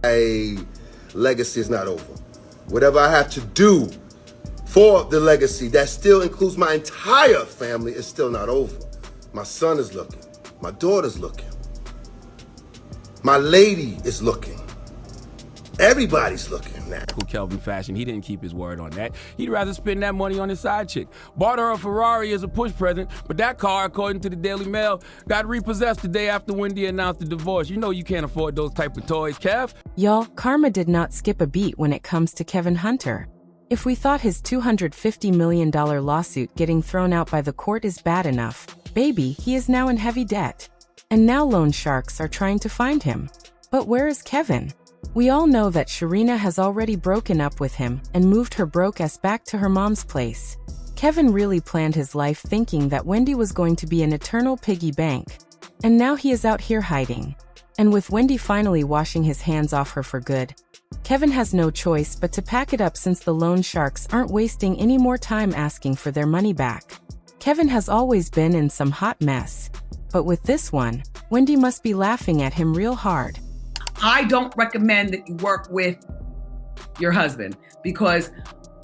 My legacy is not over. Whatever I have to do for the legacy, that still includes my entire family, is still not over. My son is looking. My daughter's looking. My lady is looking. Everybody's looking now. Kelvin fashion, he didn't keep his word on that. He'd rather spend that money on his side chick. Bought her a Ferrari as a push present, but that car, according to the Daily Mail, got repossessed the day after Wendy announced the divorce. You know you can't afford those type of toys, Kev. Y'all, karma did not skip a beat when it comes to Kevin Hunter. If we thought his $250 million lawsuit getting thrown out by the court is bad enough, baby, he is now in heavy debt. And now loan sharks are trying to find him. But where is Kevin? We all know that Sharina has already broken up with him and moved her broke ass back to her mom's place. Kevin really planned his life thinking that Wendy was going to be an eternal piggy bank. And now he is out here hiding. And with Wendy finally washing his hands off her for good, Kevin has no choice but to pack it up since the loan sharks aren't wasting any more time asking for their money back. Kevin has always been in some hot mess. But with this one, Wendy must be laughing at him real hard. I don't recommend that you work with your husband because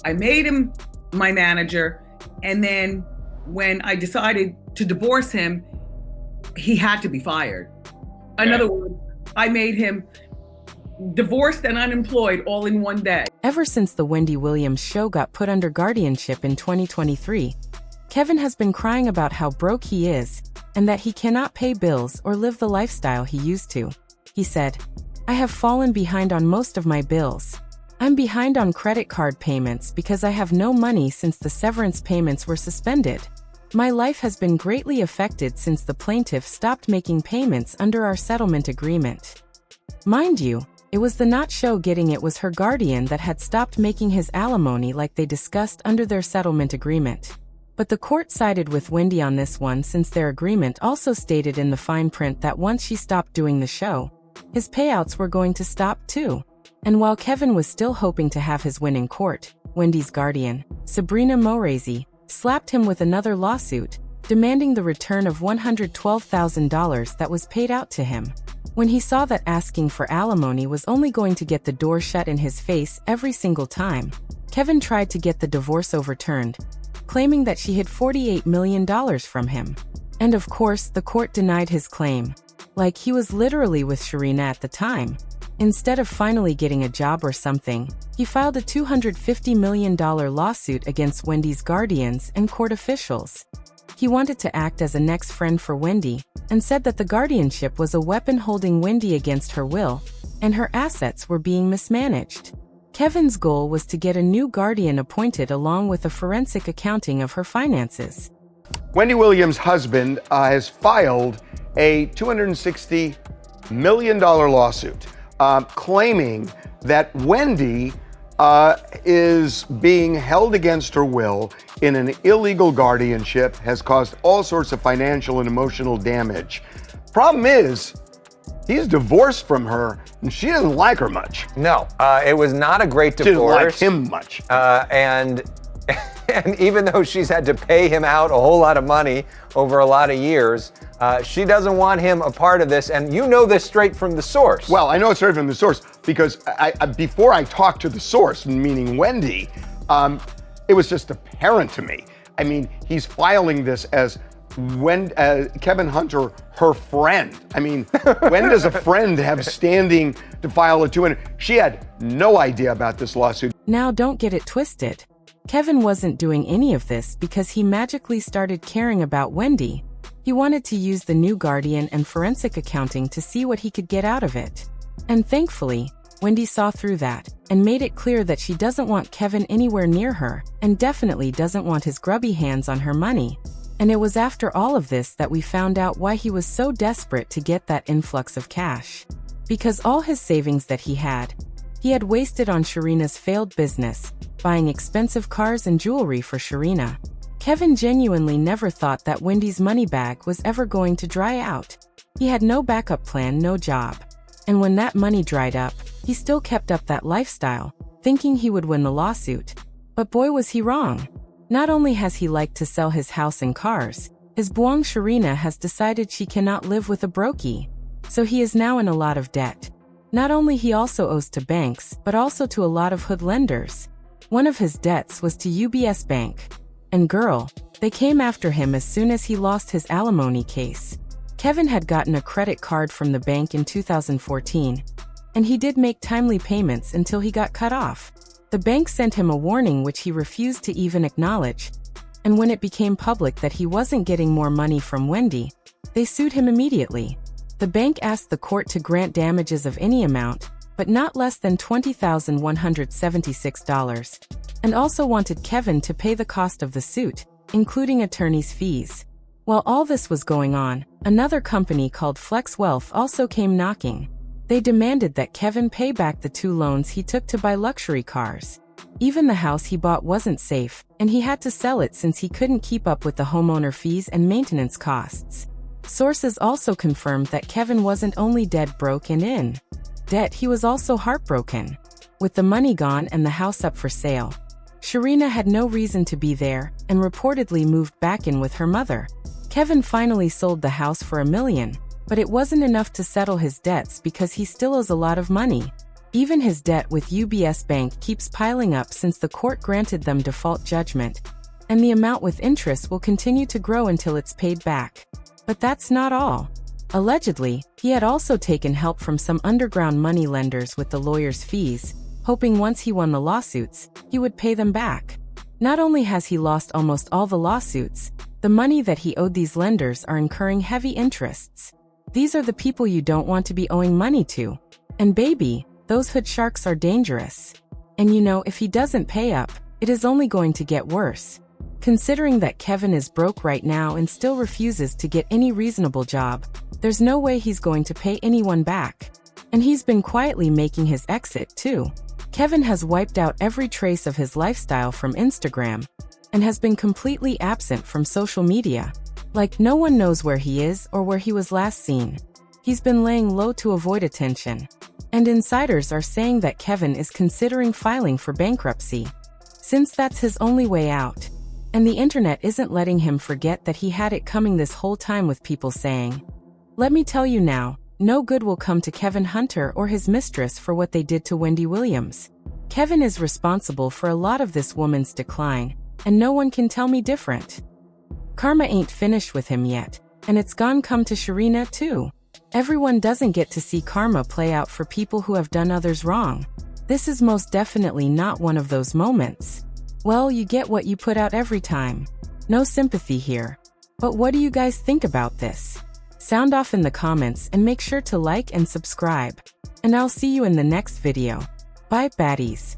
I made him my manager, and then when I decided to divorce him, he had to be fired. In other words, I made him divorced and unemployed all in one day. Ever since the Wendy Williams show got put under guardianship in 2023, Kevin has been crying about how broke he is and that he cannot pay bills or live the lifestyle he used to. He said, "I have fallen behind on most of my bills. I'm behind on credit card payments because I have no money since the severance payments were suspended. My life has been greatly affected since the plaintiff stopped making payments under our settlement agreement." Mind you, it was the not show getting it was her guardian that had stopped making his alimony like they discussed under their settlement agreement. But the court sided with Wendy on this one since their agreement also stated in the fine print that once she stopped doing the show, his payouts were going to stop too. And while Kevin was still hoping to have his win in court, Wendy's guardian, Sabrina Morazi, slapped him with another lawsuit, demanding the return of $112,000 that was paid out to him. When he saw that asking for alimony was only going to get the door shut in his face every single time, Kevin tried to get the divorce overturned, claiming that she hid $48 million from him. And of course, the court denied his claim. Like he was literally with Sharina at the time. Instead of finally getting a job or something, he filed a $250 million lawsuit against Wendy's guardians and court officials. He wanted to act as a next friend for Wendy and said that the guardianship was a weapon holding Wendy against her will, and her assets were being mismanaged. Kevin's goal was to get a new guardian appointed along with a forensic accounting of her finances. Wendy Williams' husband has filed a $260 million lawsuit claiming that Wendy is being held against her will in an illegal guardianship, has caused all sorts of financial and emotional damage. Problem is, he's divorced from her, and she doesn't like her much. No, it was not a great divorce. She didn't like him much. And even though she's had to pay him out a whole lot of money over a lot of years, she doesn't want him a part of this. And you know this straight from the source. Well, I know it straight from the source because before I talked to the source, meaning Wendy, it was just apparent to me. I mean, he's filing this as Kevin Hunter, her friend. I mean, when does a friend have standing to file a 200? She had no idea about this lawsuit. Now don't get it twisted. Kevin wasn't doing any of this because he magically started caring about Wendy. He wanted to use the new guardian and forensic accounting to see what he could get out of it. And thankfully, Wendy saw through that and made it clear that she doesn't want Kevin anywhere near her and definitely doesn't want his grubby hands on her money. And it was after all of this that we found out why he was so desperate to get that influx of cash. Because all his savings that he had wasted on Sharina's failed business, buying expensive cars and jewelry for Sharina. Kevin genuinely never thought that Wendy's money bag was ever going to dry out. He had no backup plan, no job. And when that money dried up, he still kept up that lifestyle, thinking he would win the lawsuit. But boy was he wrong. Not only has he liked to sell his house and cars, his buong Sharina has decided she cannot live with a brokey. So he is now in a lot of debt. Not only he also owes to banks, but also to a lot of hood lenders. One of his debts was to UBS Bank. And girl, they came after him as soon as he lost his alimony case. Kevin had gotten a credit card from the bank in 2014, and he did make timely payments until he got cut off. The bank sent him a warning which he refused to even acknowledge, and when it became public that he wasn't getting more money from Wendy, they sued him immediately. The bank asked the court to grant damages of any amount, but not less than $20,176, and also wanted Kevin to pay the cost of the suit, including attorney's fees. While all this was going on, another company called Flex Wealth also came knocking. They demanded that Kevin pay back the 2 loans he took to buy luxury cars. Even the house he bought wasn't safe, and he had to sell it since he couldn't keep up with the homeowner fees and maintenance costs. Sources also confirmed that Kevin wasn't only dead broke and in debt, he was also heartbroken. With the money gone and the house up for sale, Sharina had no reason to be there and reportedly moved back in with her mother. Kevin finally sold the house for $1 million, but it wasn't enough to settle his debts because he still owes a lot of money. Even his debt with UBS Bank keeps piling up since the court granted them default judgment, and the amount with interest will continue to grow until it's paid back. But that's not all. Allegedly, he had also taken help from some underground money lenders with the lawyer's fees, hoping once he won the lawsuits, he would pay them back. Not only has he lost almost all the lawsuits, the money that he owed these lenders are incurring heavy interests. These are the people you don't want to be owing money to. And baby, those hood sharks are dangerous. And you know, if he doesn't pay up, it is only going to get worse. Considering that Kevin is broke right now and still refuses to get any reasonable job, there's no way he's going to pay anyone back. And he's been quietly making his exit too. Kevin has wiped out every trace of his lifestyle from Instagram and has been completely absent from social media. Like, no one knows where he is or where he was last seen. He's been laying low to avoid attention. And insiders are saying that Kevin is considering filing for bankruptcy, since that's his only way out. And the internet isn't letting him forget that he had it coming this whole time, with people saying, "Let me tell you now, no good will come to Kevin Hunter or his mistress for what they did to Wendy Williams. Kevin is responsible for a lot of this woman's decline, and no one can tell me different. Karma ain't finished with him yet, and it's gone come to Sharina too. Everyone doesn't get to see karma play out for people who have done others wrong. This is most definitely not one of those moments. Well, you get what you put out every time. No sympathy here. But what do you guys think about this? Sound off in the comments and make sure to like and subscribe. And I'll see you in the next video. Bye, baddies.